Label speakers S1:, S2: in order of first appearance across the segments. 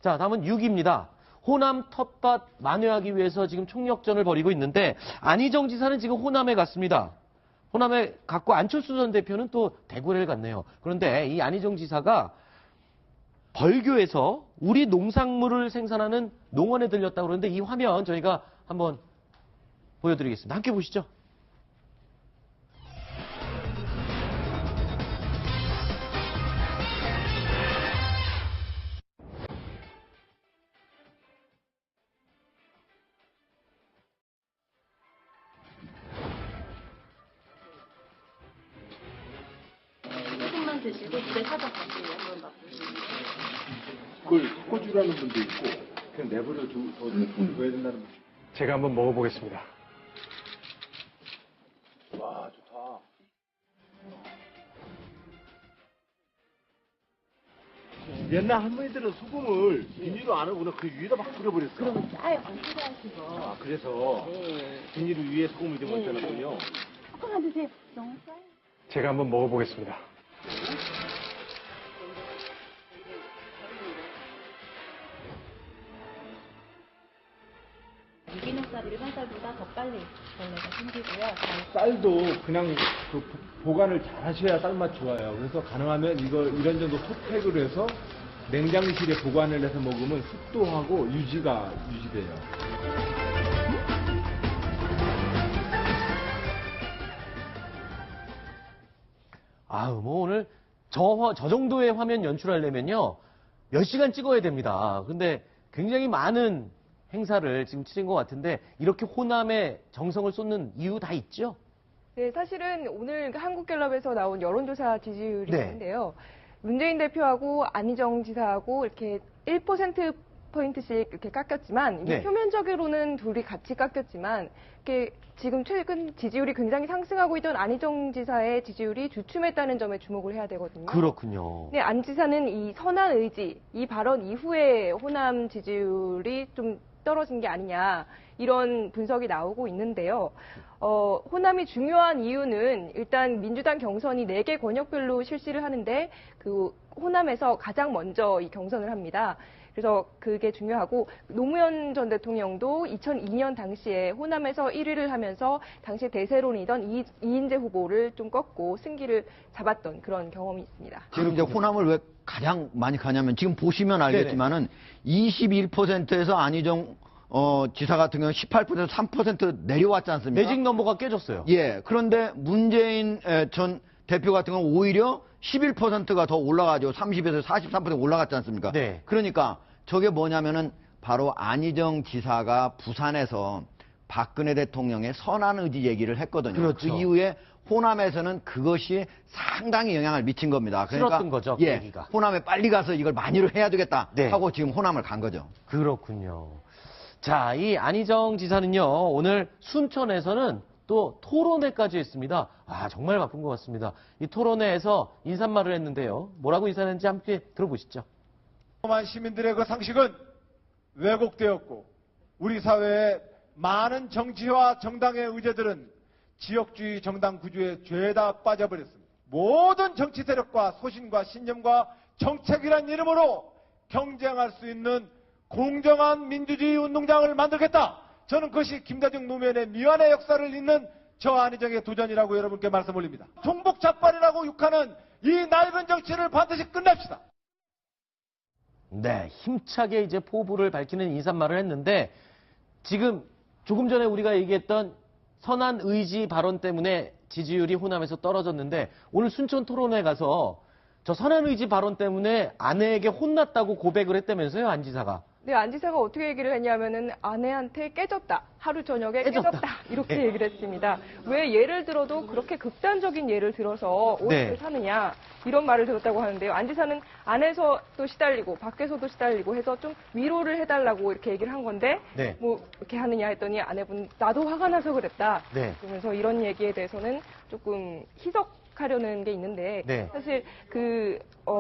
S1: 자, 다음은 6위입니다. 호남 텃밭 만회하기 위해서 지금 총력전을 벌이고 있는데 안희정 지사는 지금 호남에 갔습니다. 호남에 갔고 안철수 전 대표는 또 대구를 갔네요. 그런데 이 안희정 지사가 벌교에서 우리 농산물을 생산하는 농원에 들렸다고 그러는데 이 화면 저희가 한번 보여드리겠습니다. 함께 보시죠.
S2: 조금만 드시고 집에 사다 가세요. 한번 맛보시고.
S3: 그걸 섞어주라는 분도 있고 그냥 내버려 둬야 된다는 분.
S4: 제가 한번 먹어보겠습니다.
S3: 와 좋다. 옛날 할머니들은 소금을 비닐로 안 하고 그 위에다 막 뿌려버렸어.
S2: 그러면 아예 안 필요하시고.
S3: 아 그래서
S2: 네.
S3: 비닐 위에 소금을 좀 얹어놨군요.
S2: 조금만 드세요. 너무 싸요.
S4: 제가 한번 먹어보겠습니다.
S2: 유기농 쌀 일반 쌀보다 더 빨리 벌레가 생기고요.
S3: 쌀도 그냥 그 보관을 잘 하셔야 쌀맛 좋아요. 그래서 가능하면 이런 정도 소팩으로 해서 냉장실에 보관을 해서 먹으면 습도하고 유지돼요.
S1: 아우, 뭐 오늘 저 정도의 화면 연출하려면요. 몇 시간 찍어야 됩니다. 근데 굉장히 많은 행사를 지금 치른 것 같은데 이렇게 호남에 정성을 쏟는 이유 다 있죠?
S5: 네, 사실은 오늘 한국갤럽에서 나온 여론조사 지지율이
S1: 네.
S5: 있는데요. 문재인 대표하고 안희정 지사하고 이렇게 1%포인트씩 이렇게 깎였지만,
S1: 네.
S5: 표면적으로는 둘이 같이 깎였지만, 이렇게 지금 최근 지지율이 굉장히 상승하고 있던 안희정 지사의 지지율이 주춤했다는 점에 주목을 해야 되거든요.
S1: 그렇군요.
S5: 네, 안 지사는 이 선한 의지, 이 발언 이후에 호남 지지율이 좀 떨어진 게 아니냐, 이런 분석이 나오고 있는데요. 호남이 중요한 이유는 일단 민주당 경선이 4개 권역별로 실시를 하는데 그 호남에서 가장 먼저 이 경선을 합니다. 그래서 그게 중요하고 노무현 전 대통령도 2002년 당시에 호남에서 1위를 하면서 당시 대세론이던 이인재 후보를 좀 꺾고 승기를 잡았던 그런 경험이 있습니다.
S6: 지금 이제 호남을 왜 가장 많이 가냐면 지금 보시면 알겠지만은 21%에서 안희정 지사 같은 경우는 18%에서 3% 내려왔지 않습니까?
S1: 매직 넘버가 깨졌어요.
S6: 예. 그런데 문재인 전 대표 같은 경우는 오히려 11%가 더 올라가죠. 30에서 43% 올라갔지 않습니까?
S1: 네.
S6: 그러니까 저게 뭐냐면은 바로 안희정 지사가 부산에서 박근혜 대통령의 선한 의지 얘기를 했거든요.
S1: 그렇죠.
S6: 그 이후에 호남에서는 그것이 상당히 영향을 미친 겁니다. 그러니까
S1: 싫었던 거죠, 그 얘기가.
S6: 호남에 빨리 가서 이걸 많이로 해야 되겠다
S1: 네.
S6: 하고 지금 호남을 간 거죠.
S1: 그렇군요. 자, 이 안희정 지사는요, 오늘 순천에서는 또 토론회까지 했습니다. 아, 정말 바쁜 것 같습니다. 이 토론회에서 인사말을 했는데요. 뭐라고 인사했는지 함께 들어보시죠.
S3: 호남 시민들의 그 상식은 왜곡되었고 우리 사회의 많은 정치와 정당의 의제들은 지역주의 정당 구조에 죄다 빠져버렸습니다. 모든 정치 세력과 소신과 신념과 정책이란 이름으로 경쟁할 수 있는 공정한 민주주의 운동장을 만들겠다. 저는 그것이 김대중 노무현의 미완의 역사를 잇는 저 안희정의 도전이라고 여러분께 말씀 올립니다. 종북 잡발이라고 욕하는 이 낡은 정치를 반드시 끝냅시다.
S1: 네, 힘차게 이제 포부를 밝히는 인사말을 했는데 지금 조금 전에 우리가 얘기했던 선한 의지 발언 때문에 지지율이 호남에서 떨어졌는데 오늘 순천 토론회 가서 저 선한 의지 발언 때문에 아내에게 혼났다고 고백을 했다면서요, 안 지사가.
S5: 네, 안 지사가 어떻게 얘기를 했냐면은 아내한테 깨졌다. 하루 저녁에 깨졌다. 이렇게
S1: 네.
S5: 얘기를 했습니다. 왜 예를 들어도 그렇게 극단적인 예를 들어서 옷을
S1: 네.
S5: 사느냐 이런 말을 들었다고 하는데요. 안 지사는 안에서도 시달리고 밖에서도 시달리고 해서 좀 위로를 해달라고 이렇게 얘기를 한 건데
S1: 네.
S5: 뭐 이렇게 하느냐 했더니 아내분 나도 화가 나서 그랬다.
S1: 네.
S5: 그러면서 이런 얘기에 대해서는 조금 희석하려는 게 있는데
S1: 네.
S5: 사실 그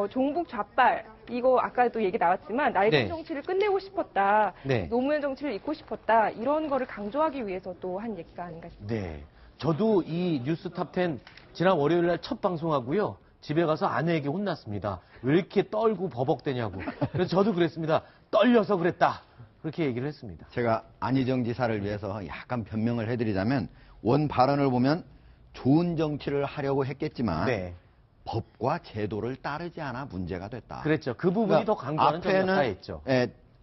S5: 종북 좌빨 이거 아까도 얘기 나왔지만 낡은
S1: 네.
S5: 정치를 끝내고 싶었다.
S1: 네.
S5: 노무현 정치를 잊고 싶었다. 이런 거를 강조하기 위해서 또 한 얘기가 아닌가 싶습니다.
S1: 네. 저도 이 뉴스 탑10 지난 월요일 날 첫 방송하고요. 집에 가서 아내에게 혼났습니다. 왜 이렇게 떨고 버벅대냐고. 그래서 저도 그랬습니다. 떨려서 그랬다. 그렇게 얘기를 했습니다.
S6: 제가 안희정 지사를 위해서 약간 변명을 해드리자면 원 발언을 보면 좋은 정치를 하려고 했겠지만
S1: 네.
S6: 법과 제도를 따르지 않아 문제가 됐다.
S1: 그랬죠. 그 부분이 더 강조하는 점이 나타있죠.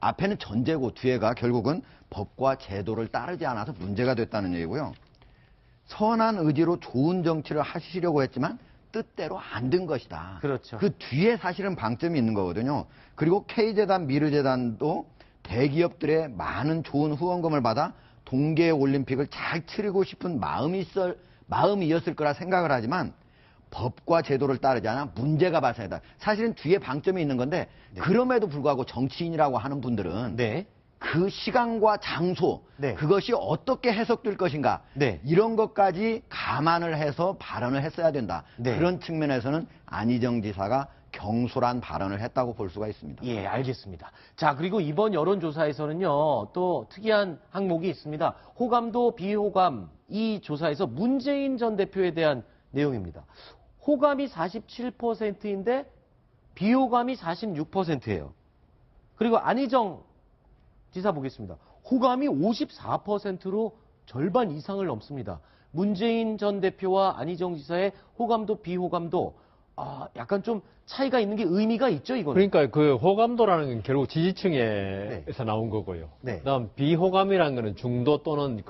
S6: 앞에는 전제고 뒤에가 결국은 법과 제도를 따르지 않아서 문제가 됐다는 얘기고요. 선한 의지로 좋은 정치를 하시려고 했지만 뜻대로 안 된 것이다.
S1: 그렇죠.
S6: 그 뒤에 사실은 방점이 있는 거거든요. 그리고 K재단, 미르재단도 대기업들의 많은 좋은 후원금을 받아 동계올림픽을 잘 치르고 싶은 마음이었을 거라 생각을 하지만 법과 제도를 따르지 않아 문제가 발생했다. 사실은 뒤에 방점이 있는 건데
S1: 네.
S6: 그럼에도 불구하고 정치인이라고 하는 분들은
S1: 네.
S6: 그 시간과 장소,
S1: 네.
S6: 그것이 어떻게 해석될 것인가,
S1: 네.
S6: 이런 것까지 감안을 해서 발언을 했어야 된다.
S1: 네.
S6: 그런 측면에서는 안희정 지사가 경솔한 발언을 했다고 볼 수가 있습니다.
S1: 예, 알겠습니다. 자, 그리고 이번 여론조사에서는요, 또 특이한 항목이 있습니다. 호감도 비호감, 이 조사에서 문재인 전 대표에 대한 내용입니다. 호감이 47%인데 비호감이 46%예요. 그리고 안희정 지사 보겠습니다. 호감이 54%로 절반 이상을 넘습니다. 문재인 전 대표와 안희정 지사의 호감도 비호감도 약간 좀 차이가 있는 게 의미가 있죠, 이거는.
S7: 그러니까 그 호감도라는 건 결국 지지층에서
S1: 네.
S7: 나온 거고요.
S1: 네.
S7: 그다음 비호감이라는 거는 중도 또는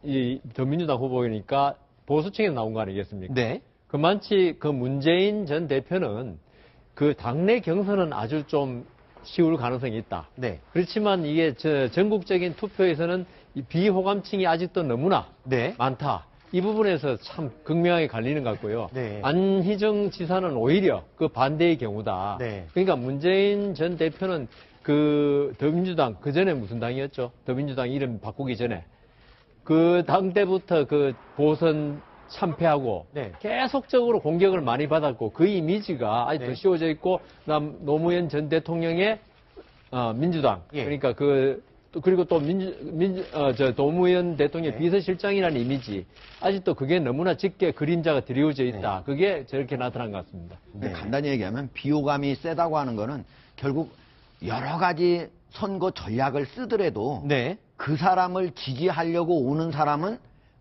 S7: 이 더민주당 후보이니까 보수층에서 나온 거 아니겠습니까?
S1: 네.
S7: 그만치 그 문재인 전 대표는 그 당내 경선은 아주 좀 쉬울 가능성이 있다.
S1: 네.
S7: 그렇지만 이게 전국적인 투표에서는 이 비호감층이 아직도 너무나
S1: 네.
S7: 많다. 이 부분에서 참 극명하게 갈리는 것 같고요.
S1: 네.
S7: 안희정 지사는 오히려 그 반대의 경우다.
S1: 네.
S7: 그러니까 문재인 전 대표는 그 더민주당, 그 전에 무슨 당이었죠? 더민주당 이름 바꾸기 전에. 그 당 때부터 그 보선 참패하고
S1: 네.
S7: 계속적으로 공격을 많이 받았고 그 이미지가 아직도
S1: 네.
S7: 씌워져 있고 그다음 노무현 전 대통령의 민주당
S1: 예.
S7: 그러니까 그리고 또 노무현 대통령
S1: 네.
S7: 비서실장이라는 이미지 아직도 그게 너무나 짙게 그림자가 드리워져 있다. 그게 저렇게 나타난 것 같습니다.
S1: 네.
S6: 간단히 얘기하면 비호감이 세다고 하는 거는 결국 여러 가지 선거 전략을 쓰더라도
S1: 네.
S6: 그 사람을 지지하려고 오는 사람은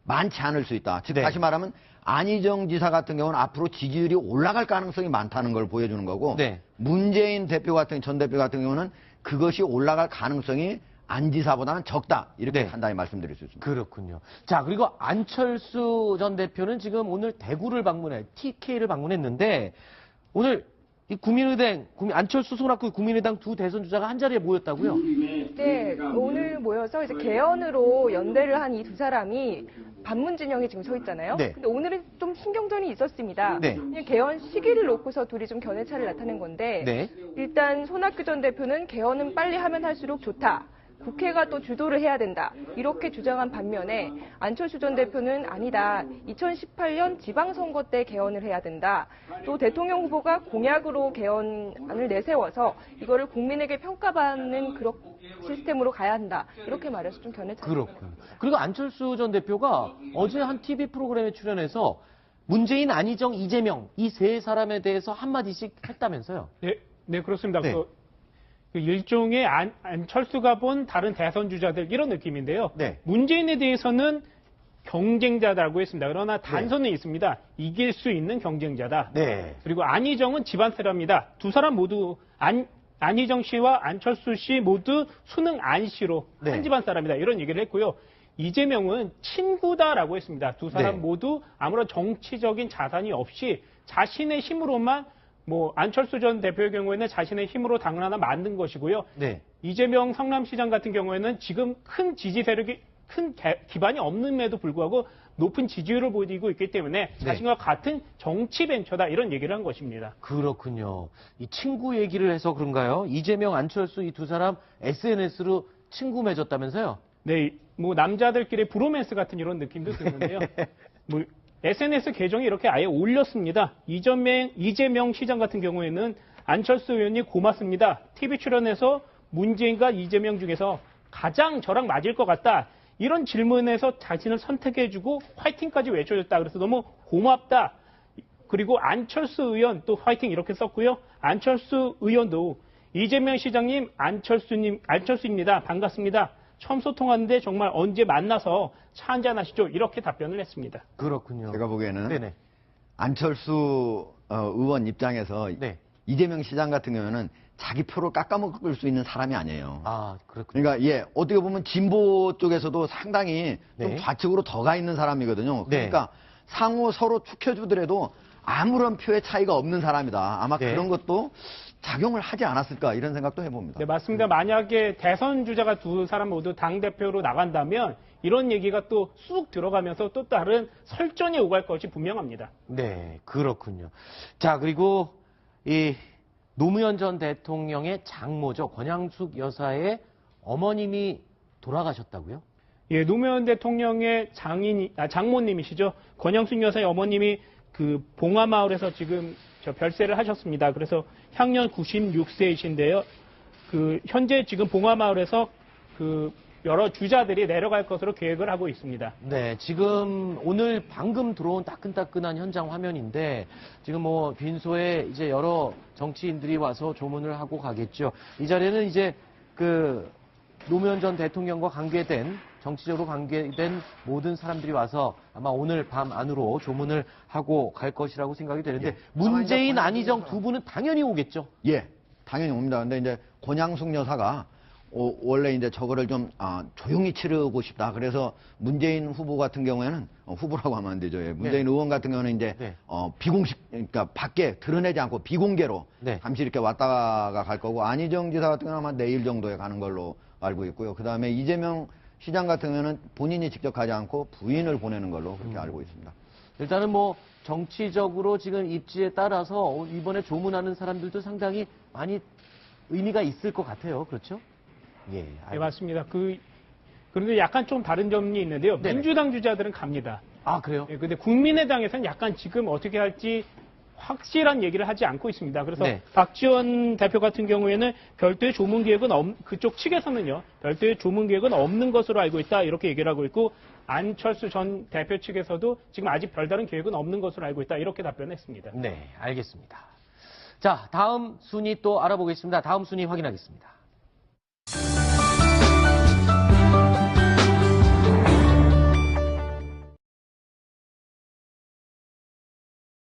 S6: 많지 않을 수 있다. 즉
S1: 네.
S6: 다시 말하면 안희정 지사 같은 경우는 앞으로 지지율이 올라갈 가능성이 많다는 걸 보여주는 거고
S1: 네.
S6: 문재인 전 대표 같은 경우는 그것이 올라갈 가능성이 안 지사보다는 적다. 이렇게
S1: 네.
S6: 간단히 말씀드릴 수 있습니다.
S1: 그렇군요. 자, 그리고 안철수 전 대표는 지금 오늘 대구를 TK를 방문했는데 오늘 이 국민의당, 안철수, 손학규 국민의당 두 대선 주자가 한 자리에 모였다고요?
S5: 네, 오늘 모여서 이제 개헌으로 연대를 한 이 두 사람이 반문 진영에 지금 서 있잖아요.
S1: 네.
S5: 근데 오늘은 좀 신경전이 있었습니다.
S1: 네.
S5: 그냥 개헌 시기를 놓고서 둘이 좀 견해차를 나타낸 건데
S1: 네.
S5: 일단 손학규 전 대표는 개헌은 빨리 하면 할수록 좋다. 국회가 또 주도를 해야 된다. 이렇게 주장한 반면에 안철수 전 대표는 아니다. 2018년 지방선거 때 개헌을 해야 된다. 또 대통령 후보가 공약으로 개헌안을 내세워서 이거를 국민에게 평가받는 그런 시스템으로 가야 한다. 이렇게 말해서 좀 견해차를.
S1: 그렇군요. 그리고 안철수 전 대표가 어제 한 TV 프로그램에 출연해서 문재인, 안희정, 이재명 이 세 사람에 대해서 한마디씩 했다면서요?
S8: 네, 그렇습니다.
S1: 네.
S8: 그 일종의 안철수가 본 다른 대선 주자들 이런 느낌인데요.
S1: 네.
S8: 문재인에 대해서는 경쟁자다라고 했습니다. 그러나 단서는 있습니다. 이길 수 있는 경쟁자다.
S1: 네.
S8: 그리고 안희정은 집안 사람이다. 두 사람 모두 안희정 씨와 안철수 씨 모두 수능 안 씨로
S1: 네.
S8: 한 집안 사람이다. 이런 얘기를 했고요. 이재명은 친구다라고 했습니다. 두 사람
S1: 네.
S8: 모두 아무런 정치적인 자산이 없이 자신의 힘으로만 안철수 전 대표의 경우에는 자신의 힘으로 당을 하나 만든 것이고요.
S1: 네.
S8: 이재명 성남시장 같은 경우에는 지금 큰 지지 세력이 큰 기반이 없는데도 불구하고 높은 지지율을 보이고 있기 때문에 자신과 같은 정치 벤처다 이런 얘기를 한 것입니다.
S1: 그렇군요. 이 친구 얘기를 해서 그런가요? 이재명, 안철수 이 두 사람 SNS로 친구 맺었다면서요?
S8: 네, 남자들끼리 브로맨스 같은 이런 느낌도 드는데요. SNS 계정에 이렇게 아예 올렸습니다. 이재명 시장 같은 경우에는 안철수 의원이 고맙습니다. TV 출연해서 문재인과 이재명 중에서 가장 저랑 맞을 것 같다. 이런 질문에서 자신을 선택해주고 화이팅까지 외쳐줬다. 그래서 너무 고맙다. 그리고 안철수 의원 또 화이팅 이렇게 썼고요. 안철수 의원도 이재명 시장님, 안철수입니다. 반갑습니다. 처음 소통하는데 정말 언제 만나서 차 한잔 하시죠. 이렇게 답변을 했습니다.
S1: 그렇군요.
S6: 제가 보기에는
S1: 네네.
S6: 안철수 의원 입장에서
S1: 네.
S6: 이재명 시장 같은 경우는 자기 표를 깎아먹을 수 있는 사람이 아니에요.
S1: 아, 그렇군요.
S6: 그러니까 예 어떻게 보면 진보 쪽에서도 상당히 좀
S1: 네.
S6: 좌측으로 더 가 있는 사람이거든요.
S1: 네.
S6: 그러니까 상호 서로 축혀주더라도 아무런 표의 차이가 없는 사람이다. 아마
S1: 네.
S6: 그런 것도 작용을 하지 않았을까 이런 생각도 해봅니다.
S8: 네, 맞습니다. 만약에 대선 주자가 두 사람 모두 당대표로 나간다면 이런 얘기가 또 쑥 들어가면서 또 다른 설전이 오갈 것이 분명합니다.
S1: 네, 그렇군요. 자, 그리고 이 노무현 전 대통령의 장모죠. 권양숙 여사의 어머님이 돌아가셨다고요?
S8: 예, 노무현 대통령의 장모님이시죠. 권양숙 여사의 어머님이 그 봉화마을에서 지금 별세를 하셨습니다. 그래서 향년 96세이신데요. 그 현재 지금 봉화마을에서 그 여러 주자들이 내려갈 것으로 계획을 하고 있습니다.
S1: 네, 지금 오늘 방금 들어온 따끈따끈한 현장 화면인데 지금 뭐 빈소에 이제 여러 정치인들이 와서 조문을 하고 가겠죠. 이 자리에는 이제 그 노무현 전 대통령과 관계된 정치적으로 관계된 모든 사람들이 와서 아마 오늘 밤 안으로 조문을 하고 갈 것이라고 생각이 되는데
S6: 예.
S1: 문재인,
S6: 아마 이제
S1: 안희정 두 분은 당연히 오겠죠.
S6: 예, 당연히 옵니다. 근데 이제 권양숙 여사가 원래 이제 저거를 좀 조용히 치르고 싶다. 그래서 문재인 후보 같은 경우에는 후보라고 하면 안 되죠. 예. 문재인
S1: 네.
S6: 의원 같은 경우는 이제
S1: 네.
S6: 비공식 그러니까 밖에 드러내지 않고 비공개로
S1: 네.
S6: 잠시 이렇게 왔다가 갈 거고 안희정 지사 같은 경우는 아마 내일 정도에 가는 걸로 알고 있고요. 그다음에 이재명 시장 같은 경우는 본인이 직접 가지 않고 부인을 보내는 걸로 그렇게 알고 있습니다.
S1: 일단은 뭐 정치적으로 지금 입지에 따라서 이번에 조문하는 사람들도 상당히 많이 의미가 있을 것 같아요. 그렇죠? 예.
S8: 네, 맞습니다. 그런데 약간 좀 다른 점이 있는데요.
S1: 네네.
S8: 민주당 주자들은 갑니다.
S1: 아, 그래요?
S8: 예, 근데 국민의당에서는 약간 지금 어떻게 할지 확실한 얘기를 하지 않고 있습니다. 그래서
S1: 네.
S8: 박지원 대표 같은 경우에는 별도의 조문 계획은 그쪽 측에서는요. 별도의 조문 계획은 없는 것으로 알고 있다. 이렇게 얘기를 하고 있고 안철수 전 대표 측에서도 지금 아직 별다른 계획은 없는 것으로 알고 있다. 이렇게 답변했습니다.
S1: 네, 알겠습니다. 자, 다음 순위 또 알아보겠습니다. 다음 순위 확인하겠습니다.